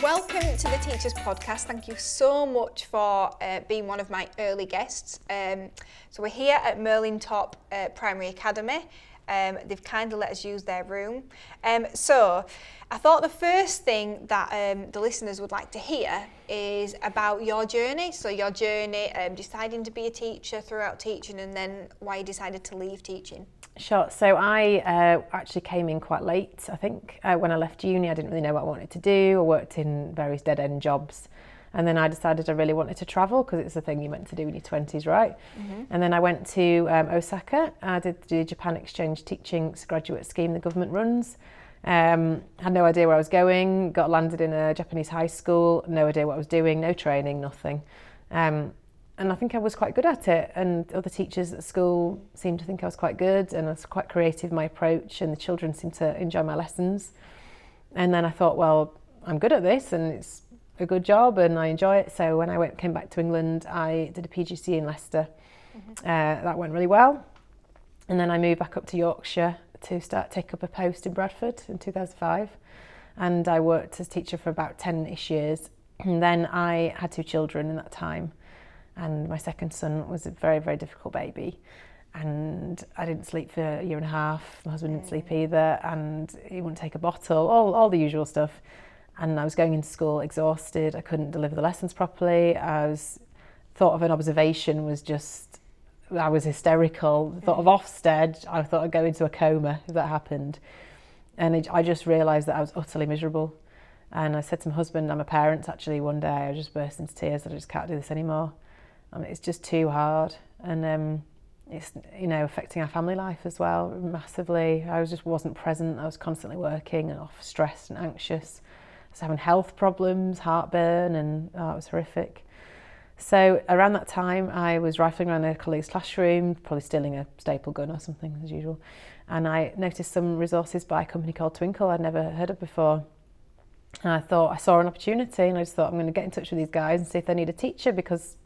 Welcome to the Teachers Podcast. Thank you so much for being one of my early guests. So we're here at Merlintop Primary Academy. They've kindly let us use their room. So I thought the first thing that the listeners would like to hear is about your journey. So your journey deciding to be a teacher throughout teaching, and then why you decided to leave teaching. Sure. So I actually came in quite late. I think when I left uni, I didn't really know what I wanted to do. I worked in various dead-end jobs. And then I decided I really wanted to travel because it's a thing you're meant to do in your 20s, right? Mm-hmm. And then I went to Osaka. I did the Japan Exchange Teaching graduate scheme the government runs. Had no idea where I was going, got landed in a Japanese high school, no idea what I was doing, no training, nothing. And I think I was quite good at it, and other teachers at school seemed to think I was quite good, and I was quite creative in my approach, and the children seemed to enjoy my lessons. And then I thought, well, I'm good at this and it's a good job and I enjoy it. So when I came back to England, I did a PGCE in Leicester. Mm-hmm. That went really well. And then I moved back up to Yorkshire to take up a post in Bradford in 2005. And I worked as a teacher for about 10-ish years. And then I had 2 children in that time. And my second son was a very, very difficult baby. And I didn't sleep for a year and a half. My husband didn't sleep either. And he wouldn't take a bottle, all the usual stuff. And I was going into school exhausted. I couldn't deliver the lessons properly. Thought of an observation was just, I was hysterical. Thought of Ofsted, I thought I'd go into a coma if that happened. And I just realised that I was utterly miserable. And I said to my husband, I'm a parent actually, one day. I just burst into tears. I just can't do this anymore. It's just too hard. And it's, affecting our family life as well, massively. I just wasn't present. I was constantly working and off, stressed and anxious. I was having health problems, heartburn, and it was horrific. So around that time, I was rifling around a colleague's classroom, probably stealing a staple gun or something as usual. And I noticed some resources by a company called Twinkl I'd never heard of before. And I saw an opportunity, and I just thought I'm going to get in touch with these guys and see if they need a teacher, because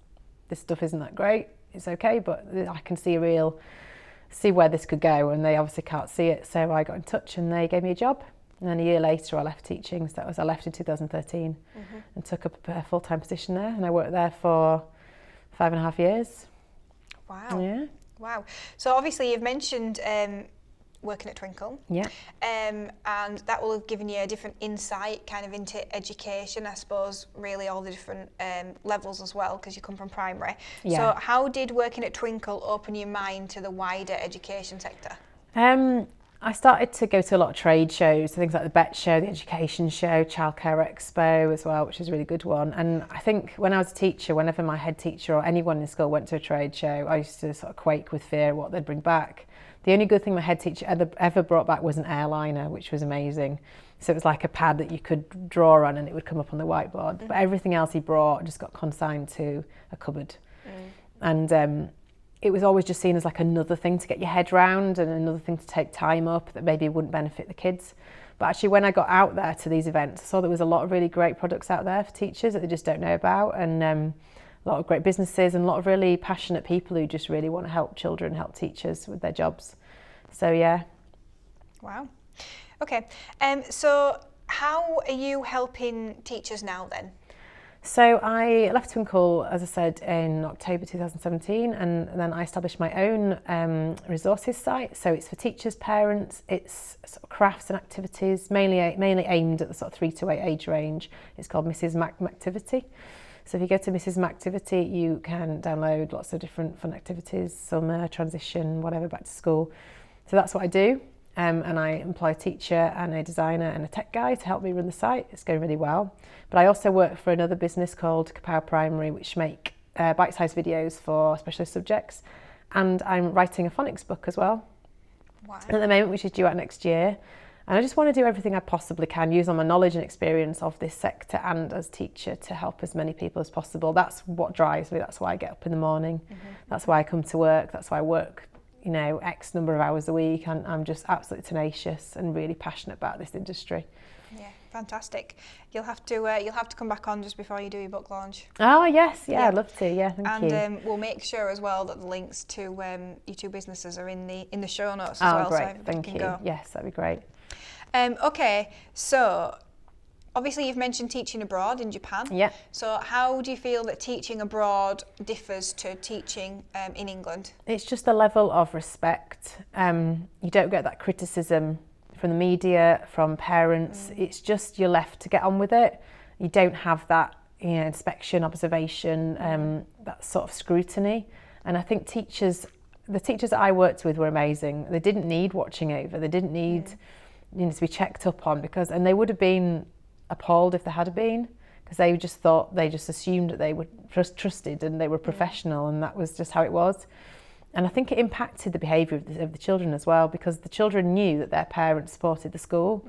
this stuff isn't that great. It's okay, but I can see where this could go, and they obviously can't see it. So I got in touch and they gave me a job. And then a year later I left teaching. So I left in 2013 and took up a full-time position there, and I worked there for 5.5 years. Wow. Yeah. Wow. So obviously you've mentioned working at Twinkl. Yeah. And that will have given you a different insight kind of into education, I suppose, really all the different levels as well, because you come from primary. Yeah. So how did working at Twinkl open your mind to the wider education sector? I started to go to a lot of trade shows, things like the BET show, the education show, Childcare Expo as well, which is a really good one. And I think when I was a teacher, whenever my head teacher or anyone in school went to a trade show, I used to sort of quake with fear what they'd bring back. The only good thing my head teacher ever brought back was an airliner, which was amazing. So it was like a pad that you could draw on and it would come up on the whiteboard. Mm-hmm. But everything else he brought just got consigned to a cupboard. And it was always just seen as like another thing to get your head round and another thing to take time up that maybe wouldn't benefit the kids. But actually when I got out there to these events, I saw there was a lot of really great products out there for teachers that they just don't know about, and a lot of great businesses and a lot of really passionate people who just really want to help children, help teachers with their jobs. So yeah. Wow. Okay. So how are you helping teachers now then? So I left Twinkl, as I said, in October 2017, and then I established my own resources site. So it's for teachers, parents, it's sort of crafts and activities, mainly aimed at the sort of 3 to 8 age range. It's called Mrs Mactivity. So if you go to Mrs Mactivity, you can download lots of different fun activities, summer, transition, whatever, back to school. So that's what I do. And I employ a teacher and a designer and a tech guy to help me run the site. It's going really well. But I also work for another business called Kapow Primary, which make bite-sized videos for specialist subjects. And I'm writing a phonics book as well. Wow. At the moment, which is due out next year. And I just want to do everything I possibly can, use all my knowledge and experience of this sector and as teacher to help as many people as possible. That's what drives me. That's why I get up in the morning. Mm-hmm. That's why I come to work. That's why I work, X number of hours a week. And I'm just absolutely tenacious and really passionate about this industry. Yeah, fantastic. You'll have to come back on just before you do your book launch. Oh yes, yeah. I'd love to. Yeah, thank you. And we'll make sure as well that the links to your 2 businesses are in the show notes as well. Oh great, so thank you. Go. Yes, that'd be great. Okay, so obviously you've mentioned teaching abroad in Japan. Yeah. So how do you feel that teaching abroad differs to teaching in England? It's just a level of respect. You don't get that criticism from the media, from parents. It's just you're left to get on with it. You don't have that, inspection, observation, that sort of scrutiny. And I think the teachers that I worked with were amazing. They didn't need watching over. They didn't need to be checked up on, and they would have been appalled if there had been, because they just assumed that they were trusted and they were professional, and that was just how it was. And I think it impacted the behaviour of the children as well, because the children knew that their parents supported the school,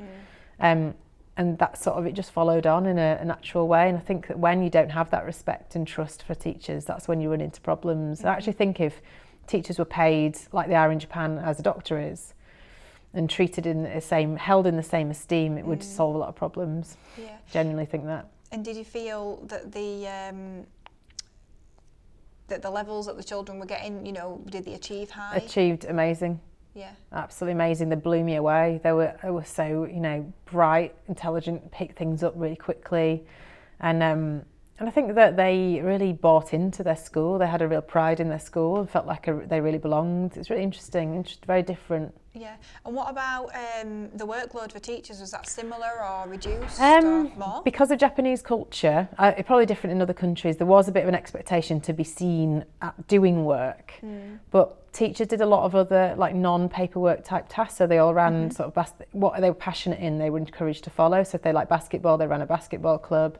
and that sort of, it just followed on in a natural way. And I think that when you don't have that respect and trust for teachers, that's when you run into problems. I actually think if teachers were paid like they are in Japan as a doctor is, and treated held in the same esteem, it would solve a lot of problems. Yeah. Genuinely think that. And did you feel that the levels that the children were getting, did they achieve high? Achieved amazing. Yeah. Absolutely amazing. They blew me away. They were so, bright, intelligent, picked things up really quickly. And I think that they really bought into their school. They had a real pride in their school and felt like they really belonged. It's really interesting, very different. Yeah. And what about the workload for teachers? Was that similar or reduced or more? Because of Japanese culture, it's probably different in other countries. There was a bit of an expectation to be seen at doing work, but teachers did a lot of other non-paperwork type tasks. So they all ran sort of what they were passionate in. They were encouraged to follow. So if they liked basketball, they ran a basketball club,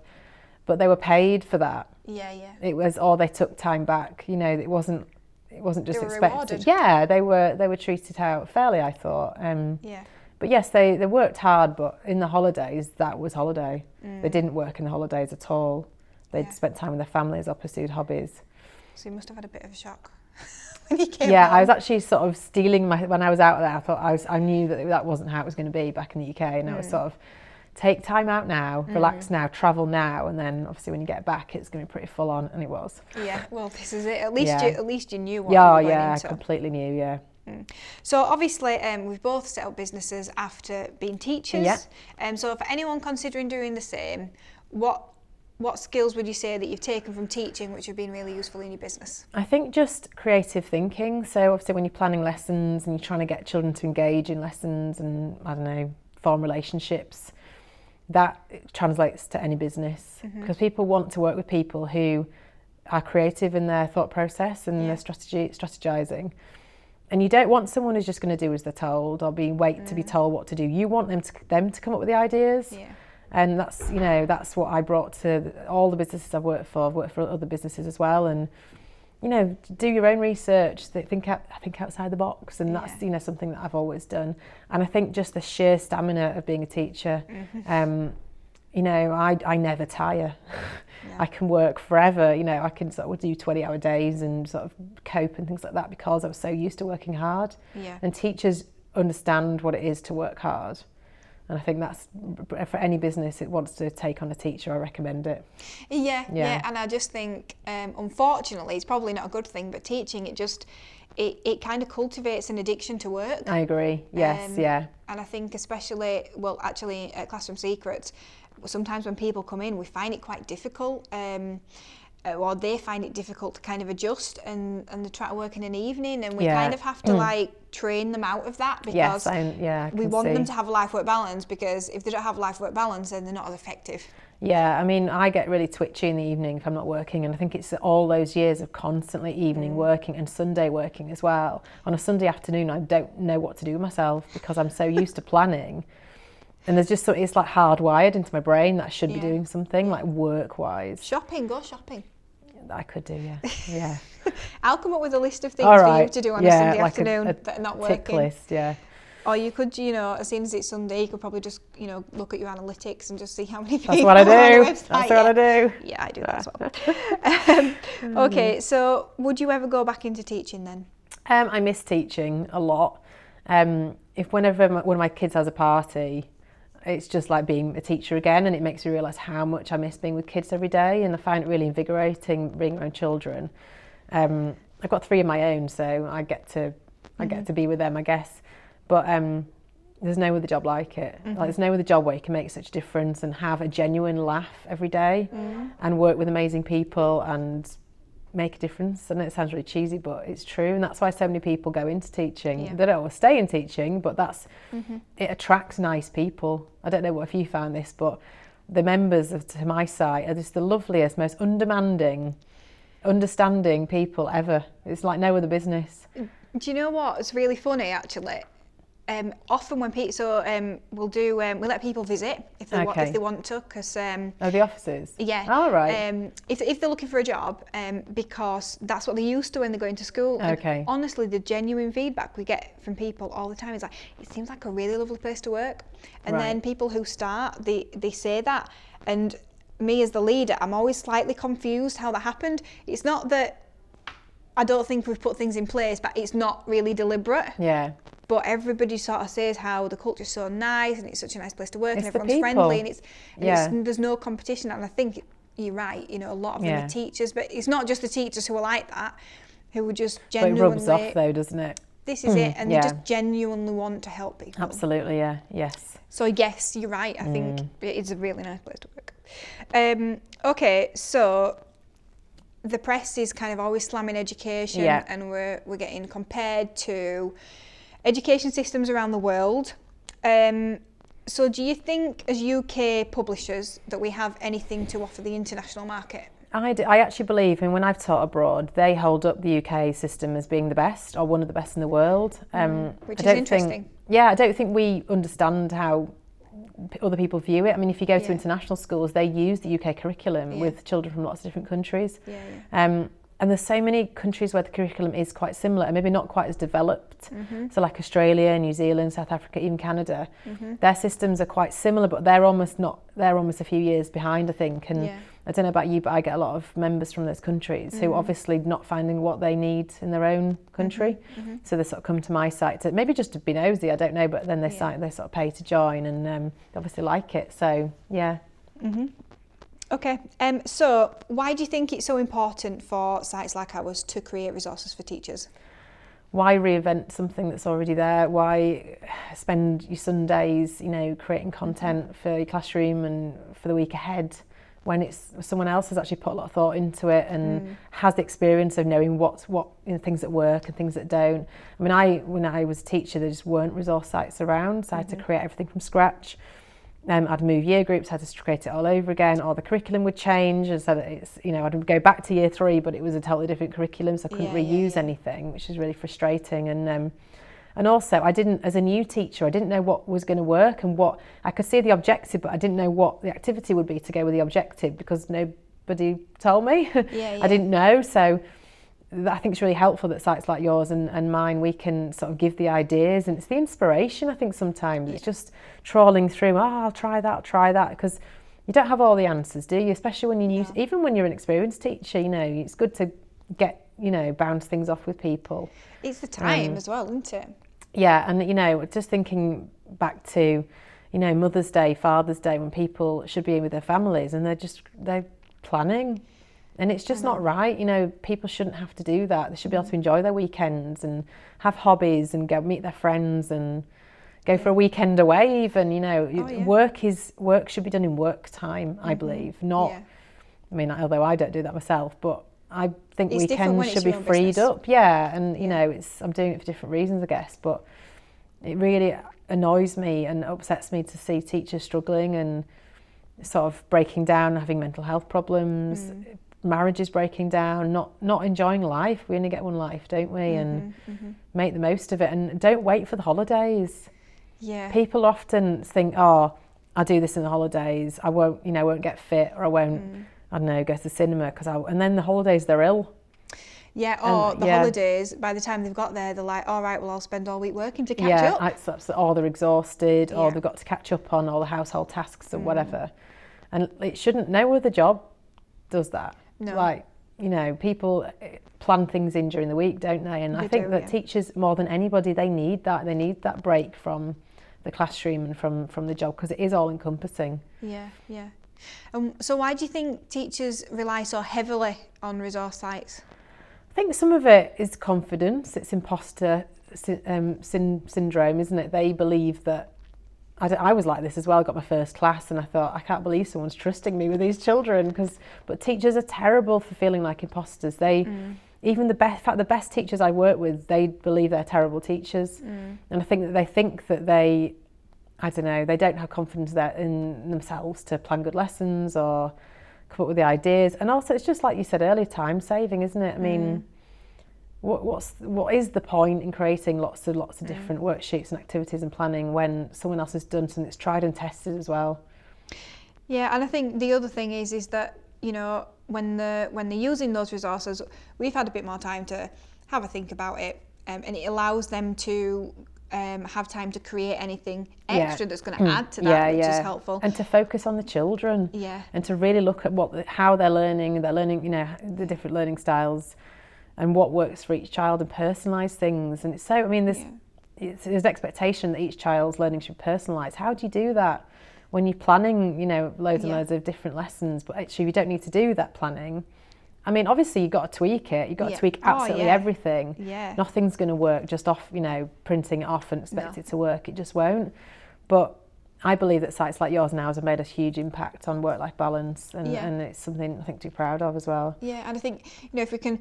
but they were paid for that. Yeah. It was, or they took time back. It wasn't just they were expected. Rewarded. Yeah, they were treated out fairly, I thought. But yes, they worked hard, but in the holidays, that was holiday. They didn't work in the holidays at all. They'd spent time with their families or pursued hobbies. So you must have had a bit of a shock when you came home. I was actually sort of stealing when I was out there, I knew that wasn't how it was going to be back in the UK, and I was sort of, take time out now, relax now, travel now, and then obviously when you get back, it's going to be pretty full on, and it was. Yeah, well, this is it. At least you knew what you were going into. I completely knew. Yeah. So obviously, we've both set up businesses after being teachers. Yeah. So for anyone considering doing the same, what skills would you say that you've taken from teaching which have been really useful in your business? I think just creative thinking. So obviously when you're planning lessons and you're trying to get children to engage in lessons and, form relationships, that translates to any business, because people want to work with people who are creative in their thought process and their strategizing. And you don't want someone who's just going to do as they're told or wait to be told what to do. You want them to come up with the ideas. Yeah. And that's what I brought to all the businesses I've worked for. I've worked for other businesses as well, and do your own research, think outside the box, and that's something that I've always done. And I think just the sheer stamina of being a teacher, I never tire. Yeah. I can work forever, I can sort of do 20-hour days and sort of cope and things like that, because I was so used to working hard. Yeah. And teachers understand what it is to work hard. And I think that's, for any business that wants to take on a teacher, I recommend it. Yeah. And I just think, unfortunately, it's probably not a good thing, but teaching, it kind of cultivates an addiction to work. I agree. Yes, yeah. And I think especially, actually at Classroom Secrets, sometimes when people come in, we find it quite difficult. Or they find it difficult to kind of adjust and they try to work in an evening, and we kind of have to train them out of that, because we want them to have a life-work balance, because if they don't have a life-work balance, then they're not as effective. Yeah, I get really twitchy in the evening if I'm not working, and I think it's all those years of constantly evening working and Sunday working as well. On a Sunday afternoon, I don't know what to do with myself, because I'm so used to planning. And there's just it's like hardwired into my brain that I should be doing something like work-wise. Go shopping. I could do, yeah. I'll come up with a list of things for you to do on a Sunday afternoon that are not working. Tick list, yeah. Or you could, as soon as it's Sunday, you could probably just, look at your analytics and just see how many people That's what I do. are on the website. That's what I do. Yeah, I do that as well. Okay, so would you ever go back into teaching then? I miss teaching a lot. Whenever one of my kids has a party, it's just like being a teacher again, and it makes me realise how much I miss being with kids every day, and I find it really invigorating being around children. I've got 3 of my own, so I get to be with them, I guess. But there's no other job like it. Like, there's no other job where you can make such a difference and have a genuine laugh every day and work with amazing people and make a difference. I know it sounds really cheesy, but it's true, and that's why so many people go into teaching. They don't always stay in teaching, but that's it attracts nice people. I don't know if you found this, but the members to my site are just the loveliest, most undemanding, understanding people ever. It's like no other business. Do you know what? It's really funny actually. Often when people, we'll let people visit if they want to, because the offices. Yeah. Oh, right. If they're looking for a job, because that's what they used to when they go into school. Okay. And honestly, the genuine feedback we get from people all the time is like, it seems like a really lovely place to work. And then people who start, they say that, and me as the leader, I'm always slightly confused how that happened. It's not that I don't think we've put things in place, but it's not really deliberate. Yeah. But everybody sort of says how the culture's so nice and it's such a nice place to work and everyone's people. friendly and there's no competition. And I think you're right, you know, a lot of them are teachers, but it's not just the teachers who are like that, who are just genuinely... But it rubs off though, doesn't it? This is it, and they just genuinely want to help people. Absolutely, yeah, yes. So yes, you're right, I think it's a really nice place to work. Okay, so the press is kind of always slamming education and we're getting compared to education systems around the world. So do you think as UK publishers that we have anything to offer the international market? I actually believe, and when I've taught abroad, they hold up the UK system as being the best or one of the best in the world. Which is interesting. I don't think we understand how other people view it. I mean, if you go to international schools, they use the UK curriculum with children from lots of different countries. And there's so many countries where the curriculum is quite similar and maybe not quite as developed. So like Australia, New Zealand, South Africa, even Canada, their systems are quite similar, but they're almost a few years behind, I think. And I don't know about you, but I get a lot of members from those countries who obviously not finding what they need in their own country. So they sort of come to my site to maybe just to be nosy, I don't know, but then they sort of pay to join and they obviously like it. So yeah. Okay, so why do you think it's so important for sites like ours to create resources for teachers? Why reinvent something that's already there? Why spend your Sundays, you know, creating content for your classroom and for the week ahead when it's someone else has actually put a lot of thought into it and has the experience of knowing what things that work and things that don't. I mean, when I was a teacher, there just weren't resource sites around, so I had to create everything from scratch. I'd move year groups, had to create it all over again, or the curriculum would change, and so that it's, you know, I'd go back to year 3, but it was a totally different curriculum, so I couldn't reuse anything, which is really frustrating. And also, I didn't, as a new teacher, I didn't know what was going to work and what I could see the objective, but I didn't know what the activity would be to go with the objective because nobody told me. I didn't know, so I think it's really helpful that sites like yours and mine, we can sort of give the ideas, and it's the inspiration. I think sometimes it's just trawling through, I'll try that, because you don't have all the answers, do you? Especially when you're new, even when you're an experienced teacher, you know, it's good to get, you know, bounce things off with people. It's the time as well, isn't it? Yeah, and you know, just thinking back to, you know, Mother's Day, Father's Day, when people should be in with their families and they're planning. And it's just not right, you know, people shouldn't have to do that. They should be able to enjoy their weekends and have hobbies and go meet their friends and go for a weekend away even, you know. Work should be done in work time, I believe, not, I mean, although I don't do that myself, but I think weekends should be freed up. Yeah, and you know, I'm doing it for different reasons, I guess, but it really annoys me and upsets me to see teachers struggling and sort of breaking down, having mental health problems, marriages breaking down, not enjoying life. We only get one life, don't we? And make the most of it, and don't wait for the holidays. People often think, oh, I'll do this in the holidays, I won't get fit, or I won't I don't know, go to the cinema and then the holidays they're ill. Holidays, by the time they've got there, they're like, all right, well, I'll spend all week working to catch up. Or they're exhausted, or they've got to catch up on all the household tasks or whatever. And it shouldn't, no other job does that. No. Like, you know, people plan things in during the week, don't they? And I think that teachers, more than anybody, they need that break from the classroom and from the job, because it is all encompassing. So why do you think teachers rely so heavily on resource sites? I think some of it is confidence, it's imposter syndrome, isn't it? They believe that, I was like this as well. I got my first class and I thought, I can't believe someone's trusting me with these children. But teachers are terrible for feeling like imposters. Even the best teachers I work with, they believe they're terrible teachers. And I think that they think that they don't have confidence in themselves to plan good lessons or come up with the ideas. And also, it's just like you said earlier, time saving, isn't it? I mean, what is the point in creating lots of different worksheets and activities and planning when someone else has done something that's tried and tested as well? Yeah, and I think the other thing is that, you know, when they're using those resources, we've had a bit more time to have a think about it, and it allows them to have time to create anything extra that's going to add to that, which is helpful. And to focus on the children. Yeah. And to really look at how they're learning, you know, the different learning styles and what works for each child, and personalise things. And it's so, I mean, there's expectation that each child's learning should be personalised. How do you do that when you're planning, you know, loads and loads of different lessons, but actually you don't need to do that planning? I mean, obviously you've got to tweak it. You've got to tweak absolutely everything. Yeah. Nothing's going to work just off, you know, printing it off and expect it to work. It just won't. But I believe that sites like yours now have made a huge impact on work-life balance, and it's something I think to be proud of as well. Yeah, and I think, you know, if we can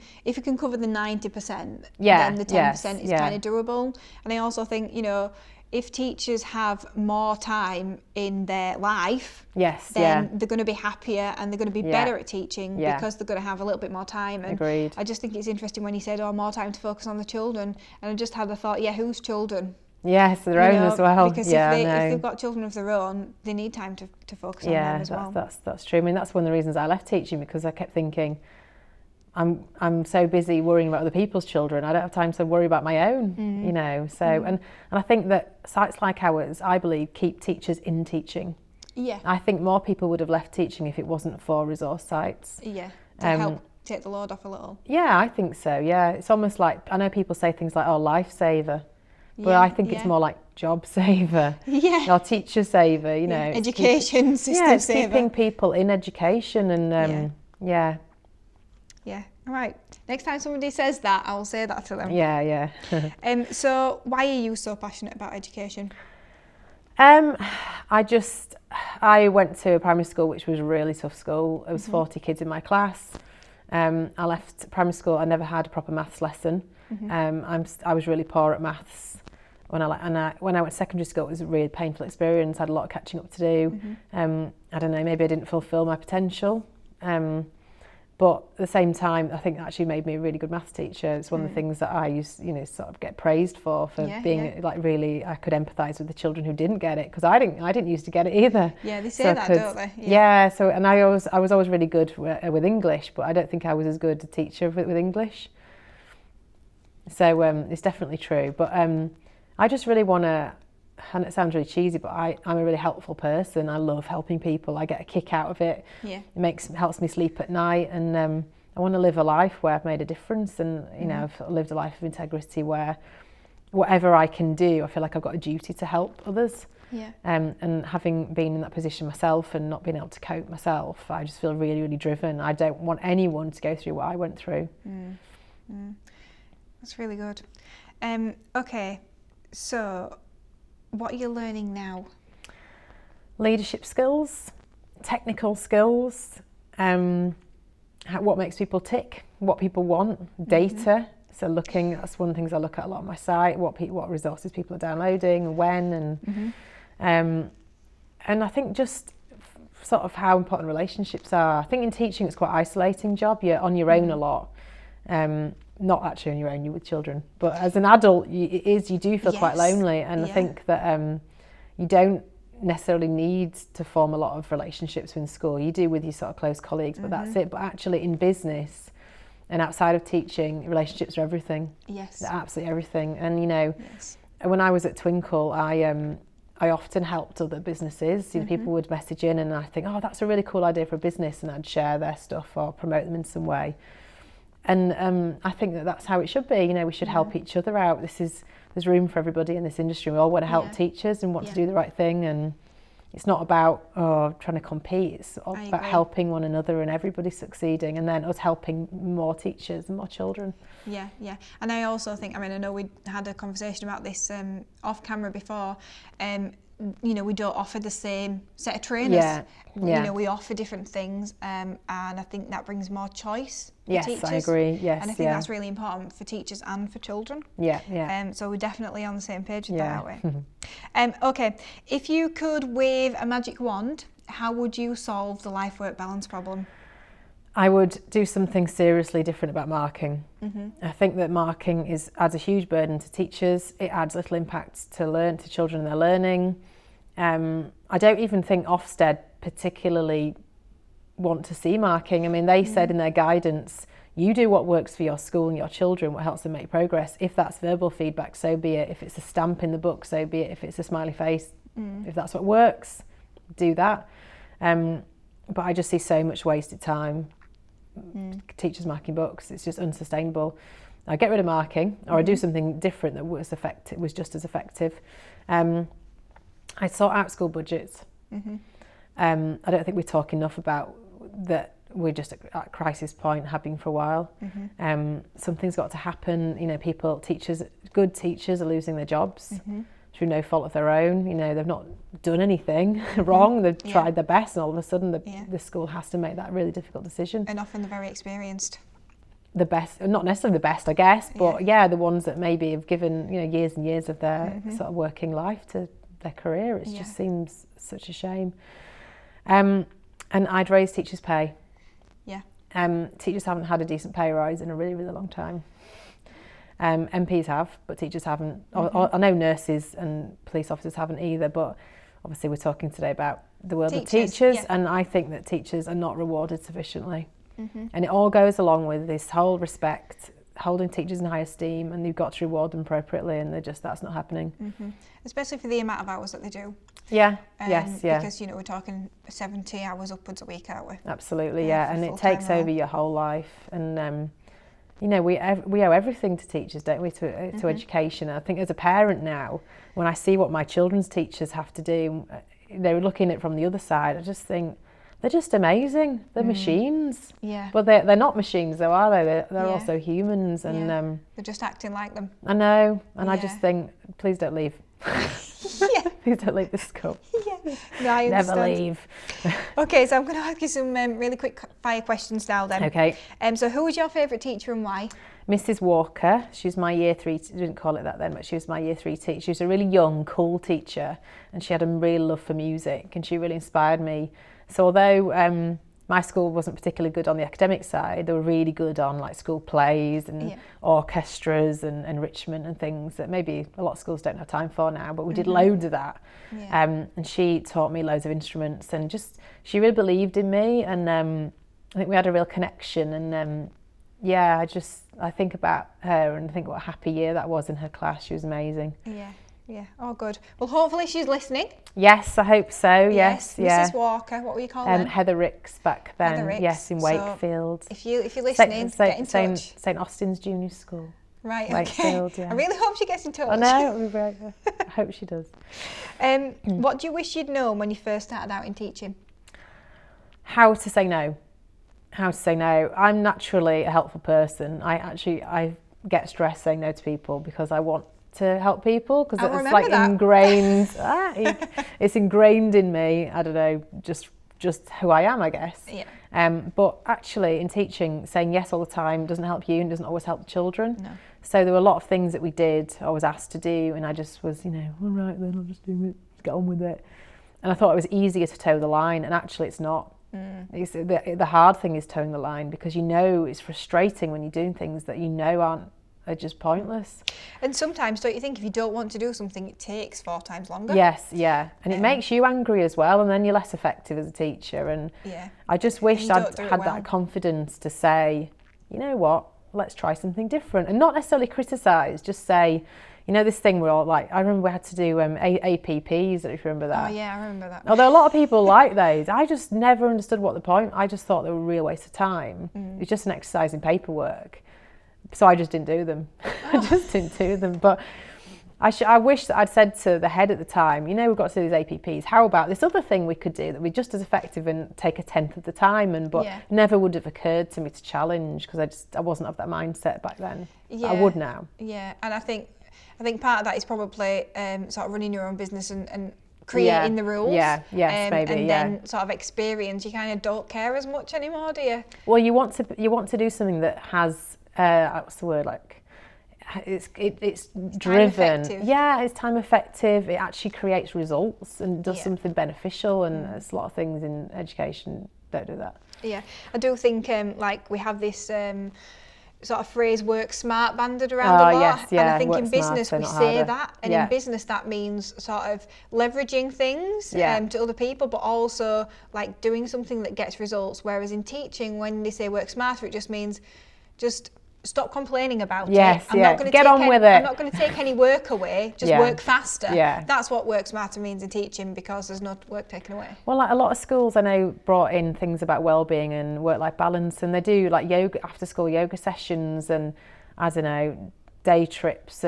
cover the 90%, then the 10% is kind of durable. And I also think, you know, if teachers have more time in their life, then they're going to be happier and they're going to be better at teaching because they're going to have a little bit more time. And Agreed. I just think it's interesting when you said, more time to focus on the children. And I just had the thought, whose children? Yes, their own as well. Because if they've got children of their own, they need time to focus on them as well. That's true. I mean, that's one of the reasons I left teaching, because I kept thinking, I'm so busy worrying about other people's children, I don't have time to worry about my own, you know. So and I think that sites like ours, I believe, keep teachers in teaching. Yeah. I think more people would have left teaching if it wasn't for resource sites. Yeah. To help take the load off a little. Yeah, I think so. Yeah, it's almost like, I know people say things like, lifesaver. But I think it's more like job saver, or teacher saver, you know. Education system saver. Keeping people in education and Yeah, all right. Next time somebody says that, I will say that to them. Yeah. So why are you so passionate about education? I went to a primary school which was a really tough school. There was 40 kids in my class. I left primary school, I never had a proper maths lesson. I was really poor at maths. When I went to secondary school, it was a really painful experience. I had a lot of catching up to do. I don't know, maybe I didn't fulfil my potential. But at the same time, I think that actually made me a really good maths teacher. It's one of the things that I used, you know, sort of get praised for being like really, I could empathise with the children who didn't get it, because I didn't used to get it either. Yeah, they say that, don't they? Yeah. So, and I was always really good with English, but I don't think I was as good a teacher with English. So it's definitely true. But I just really want to, and it sounds really cheesy, but I'm a really helpful person. I love helping people. I get a kick out of it. Yeah. It helps me sleep at night, and I want to live a life where I've made a difference, and you know, I've lived a life of integrity where whatever I can do, I feel like I've got a duty to help others. Yeah. And having been in that position myself and not being able to cope myself, I just feel really, really driven. I don't want anyone to go through what I went through. That's really good. Okay, so what are you learning now? Leadership skills, technical skills, what makes people tick, what people want, data. So that's one of the things I look at a lot on my site, what resources people are downloading, when, and I think just sort of how important relationships are. I think in teaching it's quite an isolating job. You're on your own a lot. Not actually on your own, you're with children, but as an adult you do feel quite lonely, and I think that you don't necessarily need to form a lot of relationships in school. You do with your sort of close colleagues, but that's it. But actually in business and outside of teaching, relationships are everything. Yes. They're absolutely everything. And you know, when I was at Twinkl, I often helped other businesses. You know, people would message in and I think, that's a really cool idea for a business, and I'd share their stuff or promote them in some way. And I think that's how it should be. You know, we should help each other out. There's room for everybody in this industry. We all want to help teachers and want to do the right thing. And it's not about trying to compete. It's about helping one another and everybody succeeding, and then us helping more teachers and more children. Yeah. And I also think, I know we had a conversation about this off camera before. We don't offer the same set of trainers. We offer different things, and I think that brings more choice for yes, teachers. I agree. Yes, and I think that's really important for teachers and for children. So we're definitely on the same page with that, aren't we? Okay, if you could wave a magic wand, how would you solve the life-work balance problem? I would do something seriously different about marking. I think that marking adds a huge burden to teachers. It adds little impact to children and their learning. I don't even think Ofsted particularly want to see marking. They said in their guidance, you do what works for your school and your children, what helps them make progress. If that's verbal feedback, so be it. If it's a stamp in the book, so be it. If it's a smiley face, if that's what works, do that. But I just see so much wasted time. Teachers marking books, it's just unsustainable. I get rid of marking, or I do something different that was just as effective. I sort out school budgets. I don't think we talk enough about that. We're just at crisis point, have been for a while. Something's got to happen. Good teachers are losing their jobs through no fault of their own. They've not done anything wrong. They've tried their best, and all of a sudden the school has to make that really difficult decision. And often they're very experienced. The best, not necessarily the best, I guess, but the ones that maybe have given years and years of their sort of working life to their career. It just seems such a shame. And I'd raise teachers' pay. Teachers haven't had a decent pay rise in a really, really long time. MPs have, but teachers haven't. I know nurses and police officers haven't either, but obviously we're talking today about the world of teachers, and I think that teachers are not rewarded sufficiently. And it all goes along with this whole respect, holding teachers in high esteem, and you've got to reward them appropriately, and that's not happening. Especially for the amount of hours that they do. Because we're talking 70 hours upwards a week, aren't we? Absolutely, and it takes over your whole life, and we owe everything to teachers, don't we, to education. And I think as a parent now, when I see what my children's teachers have to do, they're looking at it from the other side, I just think they're just amazing. They're machines. But they're not machines though, are they? They're also humans, and they're just acting like them. I know, and I just think, please don't leave. Please don't leave the school. No, I understand. Never leave. Okay, so I'm going to ask you some really quick fire questions now then. Okay. So who was your favourite teacher and why? Mrs Walker. She was my year 3, didn't call it that then, but she was my year 3 teacher. She was a really young, cool teacher, and she had a real love for music, and she really inspired me. So although my school wasn't particularly good on the academic side, they were really good on like school plays and orchestras and enrichment and things that maybe a lot of schools don't have time for now, but we did loads of that. And she taught me loads of instruments, and she really believed in me, and I think we had a real connection, and I think about her and think what a happy year that was in her class. She was amazing. Oh good. Well, hopefully she's listening. Yes, I hope so. Yes. Mrs Walker, what were you calling? Heather Ricks back then. Heather Ricks. Yes, in Wakefield. So if you're listening, get in touch. St Austin's Junior School. Right, Wakefield, okay. I really hope she gets in touch. I know, I hope she does. What do you wish you'd known when you first started out in teaching? How to say no. I'm naturally a helpful person. I get stressed saying no to people because I want to help people, because it's like ingrained. It's ingrained in me. I don't know, just who I am, I guess. But actually, in teaching, saying yes all the time doesn't help you and doesn't always help the children. No. So there were a lot of things that we did, I was asked to do, and I just was, all right, then I'll just do it, get on with it. And I thought it was easier to toe the line, and actually it's not. It's the hard thing is towing the line, because it's frustrating when you're doing things that are just pointless. And sometimes, don't you think, if you don't want to do something, it takes 4 times longer? Yes, and it makes you angry as well, and then you're less effective as a teacher. And I just wish I'd had that confidence to say, you know what, let's try something different, and not necessarily criticise, just say, this thing we're all like, I remember we had to do APPs, if you remember that. Oh yeah, I remember that. Although a lot of people like those, I just never understood what the point. I just thought they were a real waste of time. It was just an exercise in paperwork. So I just didn't do them. But I wish that I'd said to the head at the time, you know, we've got to do these APPs. How about this other thing we could do that would be just as effective and take a tenth of the time? But never would have occurred to me to challenge, because I wasn't of that mindset back then. I would now. Yeah, and I think part of that is probably sort of running your own business and creating the rules. Yes, maybe. And then sort of experience. You kind of don't care as much anymore, do you? Well, you want to do something that has what's the word, like, it's driven. It's time effective. It actually creates results and does something beneficial, and there's a lot of things in education don't do that. Yeah, I do think like we have this sort of phrase "work smart" banded around a lot, and I think in business we say that, and in business that means sort of leveraging things to other people, but also like doing something that gets results. Whereas in teaching, when they say "work smarter," it just means just stop complaining about it. Not going to get on with it. I'm not going to take any work away, just work faster. Yeah. That's what work smarter means in teaching, because there's no work taken away. Well, like a lot of schools I know brought in things about well-being and work-life balance, and they do like yoga, after-school yoga sessions, and I don't know, day trips,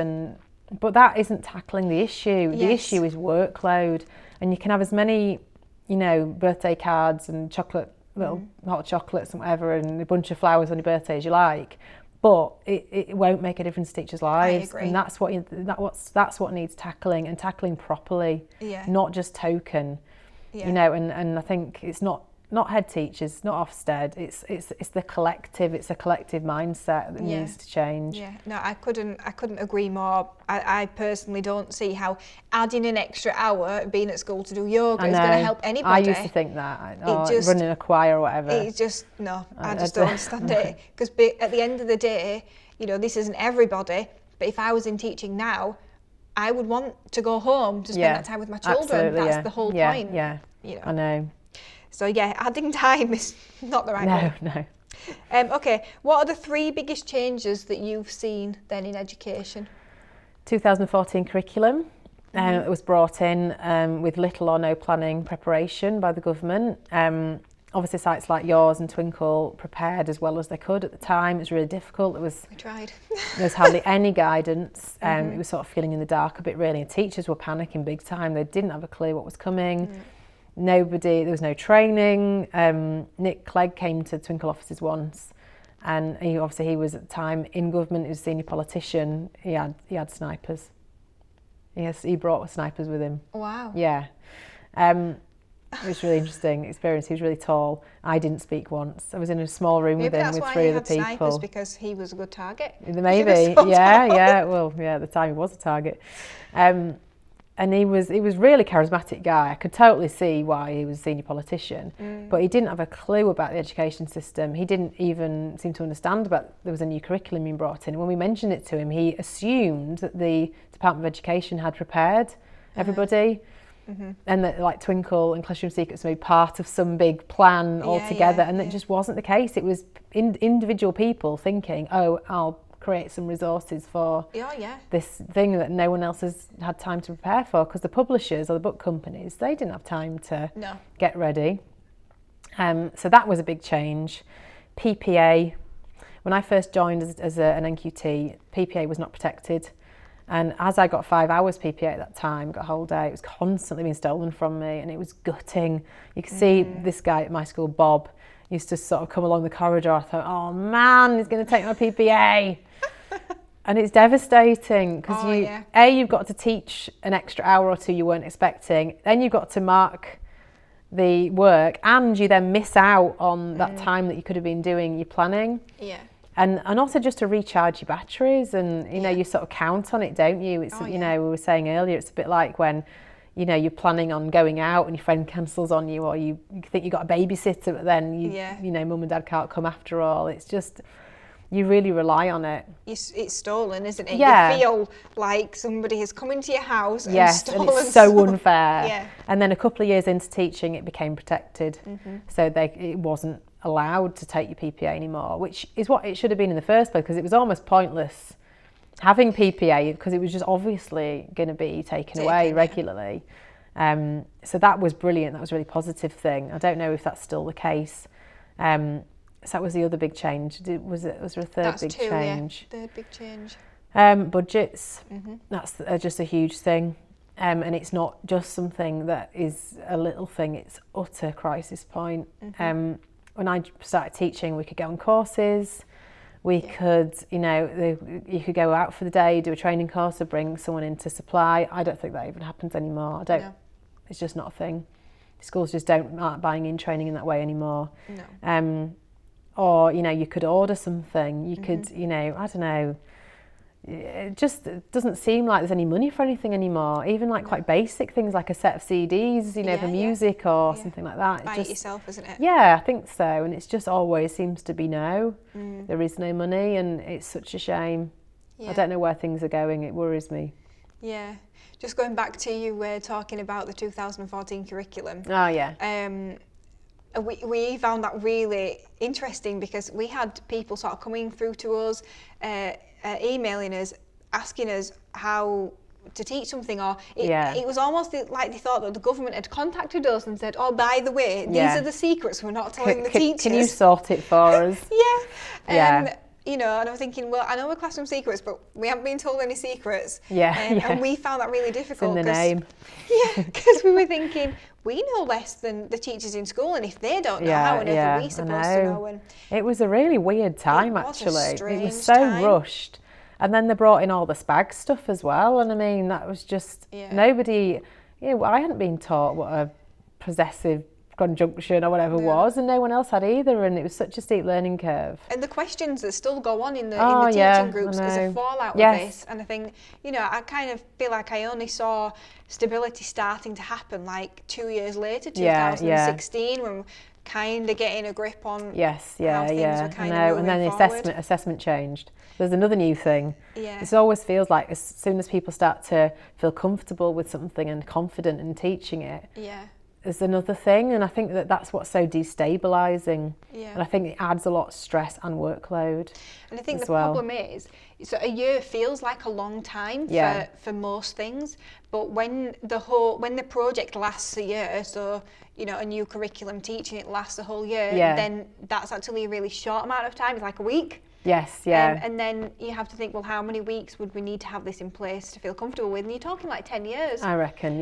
but that isn't tackling the issue. The issue is workload, and you can have as many, you know, birthday cards and chocolate, little hot chocolates and whatever, and a bunch of flowers on your birthday as you like. But it won't make a difference to teachers' lives, and that's what needs tackling, and tackling properly, not just token, you know. And I think it's not head teachers, not Ofsted. It's the collective. It's a collective mindset that needs to change. Yeah, no, I couldn't agree more. I personally don't see how adding an extra hour being at school to do yoga is going to help anybody. I used to think that, running a choir or whatever. It's just, no, I just don't understand it. Because at the end of the day, you know, this isn't everybody, but if I was in teaching now, I would want to go home to spend that time with my children. That's the whole point. Yeah, you know. I know. So adding time is not the right way. No. Okay, what are the 3 biggest changes that you've seen then in education? 2014 curriculum. It was brought in with little or no planning preparation by the government. Obviously sites like yours and Twinkl prepared as well as they could at the time. It was really difficult. We tried. There was hardly any guidance. It was sort of feeling in the dark a bit, really, and teachers were panicking big time. They didn't have a clue what was coming. There was no training. Nick Clegg came to Twinkl offices once, and he was at the time in government. He was a senior politician. He had snipers. Yes, he brought snipers with him. Wow. Yeah. It was really interesting experience. He was really tall. I didn't speak once. I was in a small room with him with 3 other people. Snipers, because he was a good target. Maybe. Yeah. Well, at the time he was a target. And he was really charismatic guy. I could totally see why he was a senior politician, but he didn't have a clue about the education system. He didn't even seem to understand about there was a new curriculum being brought in. And when we mentioned it to him, he assumed that the Department of Education had prepared everybody, and that like Twinkl and Classroom Secrets may be part of some big plan altogether, and that just wasn't the case. It was individual people thinking, oh, I'll create some resources for this thing that no one else has had time to prepare for, because the publishers or the book companies, they didn't have time to get ready. So that was a big change. PPA, when I first joined as an NQT, PPA was not protected, and as I got 5 hours PPA at that time, got a whole day, it was constantly being stolen from me, and it was gutting. You could see this guy at my school, Bob, used to sort of come along the corridor. I thought, oh man, he's going to take my PPA. And it's devastating, because you've got to teach an extra hour or 2 you weren't expecting, then you've got to mark the work, and you then miss out on that time that you could have been doing your planning. And also just to recharge your batteries, and you sort of count on it, don't you? It's we were saying earlier, it's a bit like when you're planning on going out and your friend cancels on you, or you think you got a babysitter, but then mum and dad can't come after all. It's just, you really rely on it. It's stolen, isn't it? Yeah. You feel like somebody has come into your house and stolen. And it's so unfair. And then a couple of years into teaching, it became protected. So it wasn't allowed to take your PPA anymore, which is what it should have been in the first place, because it was almost pointless having PPA, because it was just obviously going to be taken away regularly. So that was brilliant. That was a really positive thing. I don't know if that's still the case. So that was the other big change. Was there a third big change? Third big change. Budgets, that's just a huge thing. And it's not just something that is a little thing, it's utter crisis point. When I started teaching, we could go on courses, we could, you could go out for the day, do a training course or bring someone in to supply. I don't think that even happens anymore. It's just not a thing. Schools just aren't buying in training in that way anymore. Or, you could order something, you could, I don't know, it just doesn't seem like there's any money for anything anymore. Even like quite basic things like a set of CDs, for music or something like that. Buy it yourself, isn't it? Yeah, I think so. And it's just always seems to be no. There is no money, and it's such a shame. I don't know where things are going. It worries me. Yeah. Just going back to you talking about the 2014 curriculum. Oh, yeah. We found that really interesting because we had people sort of coming through to us, emailing us, asking us how to teach something, or it was almost like they thought that the government had contacted us and said, oh, by the way, these are the secrets we're not telling the teachers. Can you sort it for us? And I'm thinking, well, I know we're classroom secrets, but we haven't been told any secrets. And we found that really difficult. It's in the name. Because we were thinking, we know less than the teachers in school, and if they don't know, how on earth are we supposed to know? And it was a really weird time, actually. It was so rushed. And then they brought in all the spag stuff as well. And I mean, that was just nobody, I hadn't been taught what a possessive conjunction or whatever was, and no one else had either, and it was such a steep learning curve. And the questions that still go on in the teaching groups as a fallout of this, and I think, I kind of feel like I only saw stability starting to happen like 2 years later, 2016, when we're kind of getting a grip on how things were kind of moving and then forward. the assessment changed. There's another new thing. Yeah. It always feels like as soon as people start to feel comfortable with something and confident in teaching it, there's another thing, and I think that's what's so destabilising. And I think it adds a lot of stress and workload. And I think the problem is, so a year feels like a long time for most things, but when the project lasts a year, so a new curriculum teaching it lasts a whole year, then that's actually a really short amount of time. It's like a week. And then you have to think, well, how many weeks would we need to have this in place to feel comfortable with? And you're talking like 10 years. I reckon,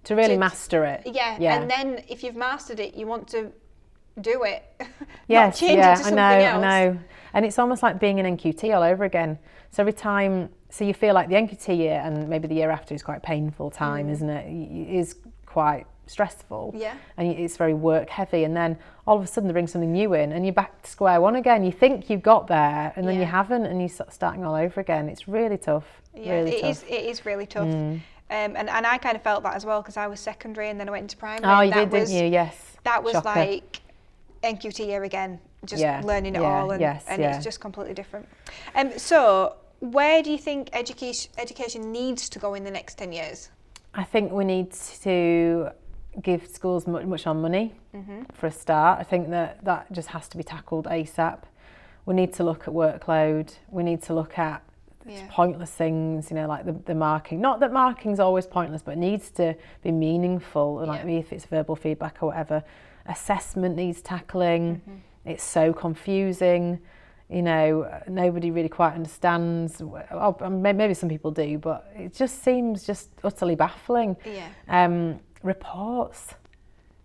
to really master it. And then if you've mastered it, you want to do it. Not change it to something else. I know. And it's almost like being an NQT all over again. So every time, so you feel like the NQT year and maybe the year after is quite a painful time, isn't it? It is quite stressful. And it's very work heavy. And then all of a sudden they bring something new in and you're back to square one again. You think you've got there and then you haven't, and you're starting all over again. It's really tough. It is really tough. And I kind of felt that as well, because I was secondary and then I went into primary. Oh, you did, didn't you? Yes. That was Shocker. like NQT year again, just learning it all, and it's just completely different. So where do you think education needs to go in the next 10 years? I think we need to give schools much more money for a start. I think that just has to be tackled ASAP. We need to look at workload. We need to look at pointless things, like the marking. Not that marking's always pointless, but it needs to be meaningful, like if it's verbal feedback or whatever. Assessment needs tackling. It's so confusing. Nobody really quite understands. Maybe some people do, but it just seems just utterly baffling. Reports.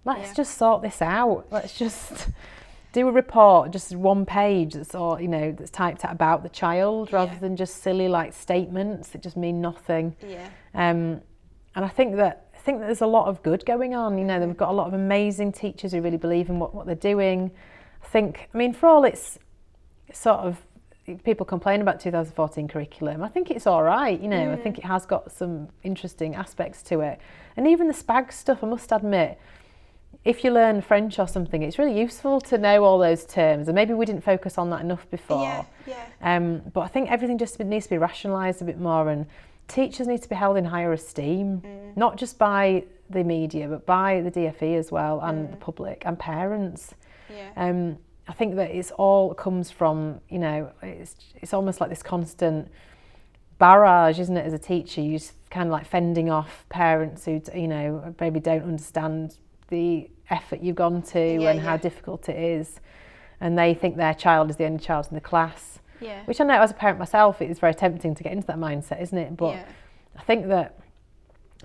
Let's just sort this out. Let's just do a report, just one page that's all, that's typed out about the child, rather than just silly like statements that just mean nothing. And I think that there's a lot of good going on. They've got a lot of amazing teachers who really believe in what they're doing. For all it's sort of, people complain about 2014 curriculum, I think it's all right. I think it has got some interesting aspects to it. And even the spag stuff, I must admit, if you learn French or something, it's really useful to know all those terms, and maybe we didn't focus on that enough before. But I think everything just needs to be rationalised a bit more, and teachers need to be held in higher esteem, not just by the media, but by the DFE as well, and the public and parents. I think that it's all comes from, it's almost like this constant barrage, isn't it, as a teacher? You're just kind of like fending off parents who, maybe don't understand the effort you've gone to and how difficult it is, and they think their child is the only child in the class. Yeah. Which I know as a parent myself, it's very tempting to get into that mindset, isn't it? But I think that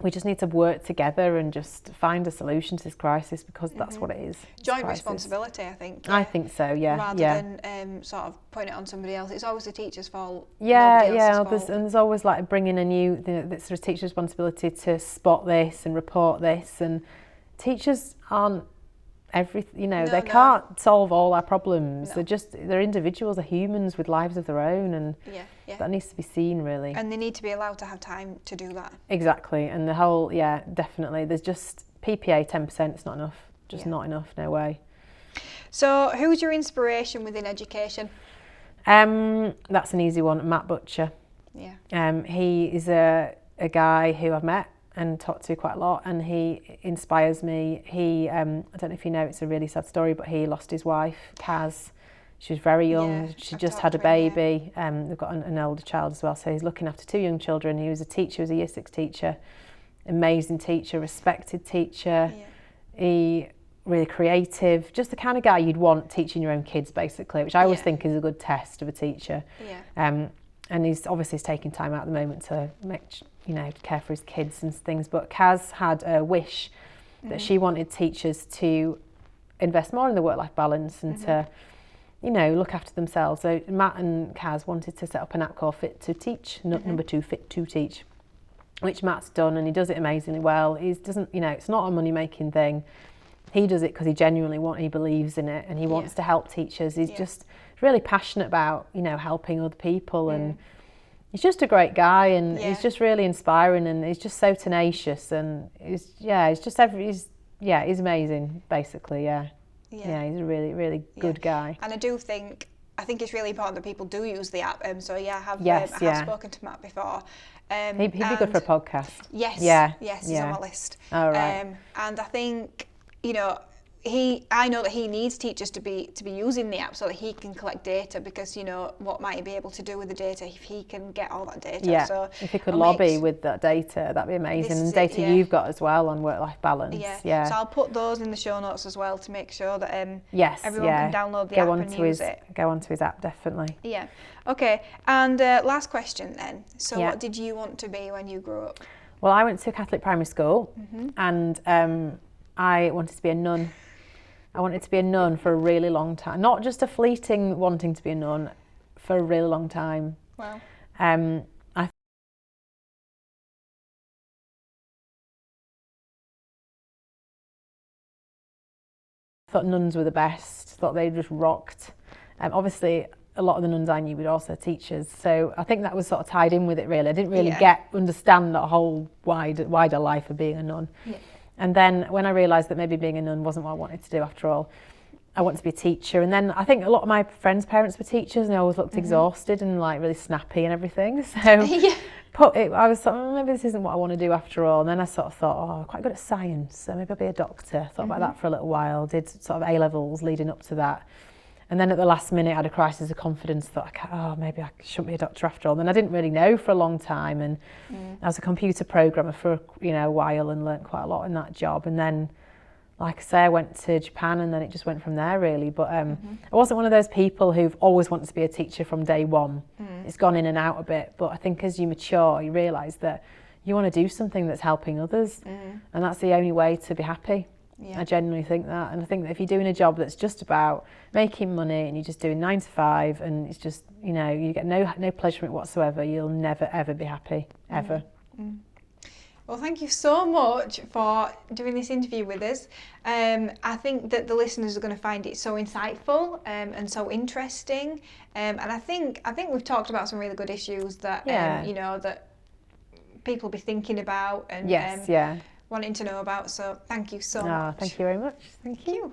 we just need to work together and just find a solution to this crisis, because that's what it is. Joint responsibility, I think. I think so, yeah. Rather than sort of putting it on somebody else. It's always the teacher's fault. There's always like bringing a new, sort of teacher's responsibility to spot this and report this, and teachers aren't everything, they can't solve all our problems. They're individuals, they're humans with lives of their own, and that needs to be seen, really. And they need to be allowed to have time to do that. Exactly, and the whole, definitely. There's just PPA 10%, it's not enough, not enough, no way. So who's your inspiration within education? That's an easy one, Matt Butcher. Yeah. He is a guy who I've met and talked to quite a lot, and he inspires me. He, I don't know if you know, it's a really sad story, but he lost his wife, Kaz. She was very young. She just had a baby. They've got an older child as well, so he's looking after 2 young children. He was a teacher, he was a Year 6 teacher, amazing teacher, respected teacher. He really creative, just the kind of guy you'd want teaching your own kids, basically, which I always think is a good test of a teacher. And he's obviously taking time out at the moment to care for his kids and things. But Kaz had a wish that she wanted teachers to invest more in the work-life balance and to, look after themselves. So Matt and Kaz wanted to set up an app called Fit to Teach, number 2, Fit to Teach, which Matt's done, and he does it amazingly well. He doesn't, it's not a money-making thing. He does it because he believes in it, and he wants to help teachers. He's just really passionate about, helping other people, and he's just a great guy, and he's just really inspiring, and he's just so tenacious, and he's amazing, basically. He's a really, really good guy. And I think it's really important that people do use the app. I have spoken to Matt before. He'd be good for a podcast. Yes, he's on my list. All right. And I think, I know that he needs teachers to be using the app so that he can collect data, because what might he be able to do with the data if he can get all that data. So if he could lobby with that data, that'd be amazing. And data you've got as well on work-life balance. So I'll put those in the show notes as well to make sure that everyone can download the app and use it. Go onto his app, definitely. Okay, and last question then. So what did you want to be when you grew up? Well, I went to a Catholic primary school, and I wanted to be a nun. I wanted to be a nun for a really long time. Not just a fleeting wanting to be a nun, for a really long time. Wow. I thought nuns were the best, thought they just rocked. Obviously, a lot of the nuns I knew were also teachers, so I think that was sort of tied in with it, really. I didn't really understand that whole wider life of being a nun. And then when I realised that maybe being a nun wasn't what I wanted to do after all, I wanted to be a teacher. And then I think a lot of my friends' parents were teachers, and they always looked exhausted and like really snappy and everything. So I was sort of, maybe this isn't what I want to do after all. And then I sort of thought, I'm quite good at science, so maybe I'll be a doctor. Thought about that for a little while, did sort of A-levels leading up to that. And then at the last minute, I had a crisis of confidence, thought, maybe I shouldn't be a doctor after all. And then I didn't really know for a long time. And I was a computer programmer for a while and learnt quite a lot in that job. And then, like I say, I went to Japan, and then it just went from there, really. But I wasn't one of those people who've always wanted to be a teacher from day one. It's gone in and out a bit. But I think as you mature, you realise that you want to do something that's helping others. And that's the only way to be happy. I genuinely think that. And I think that if you're doing a job that's just about making money, and you're just doing 9 to 5, and it's just, you get no pleasure from it whatsoever, you'll never, ever be happy, ever. Well, thank you so much for doing this interview with us. I think that the listeners are going to find it so insightful and so interesting. And I think we've talked about some really good issues that, that people be thinking about and wanting to know about. So thank you so much. Thank you very much. Thank you.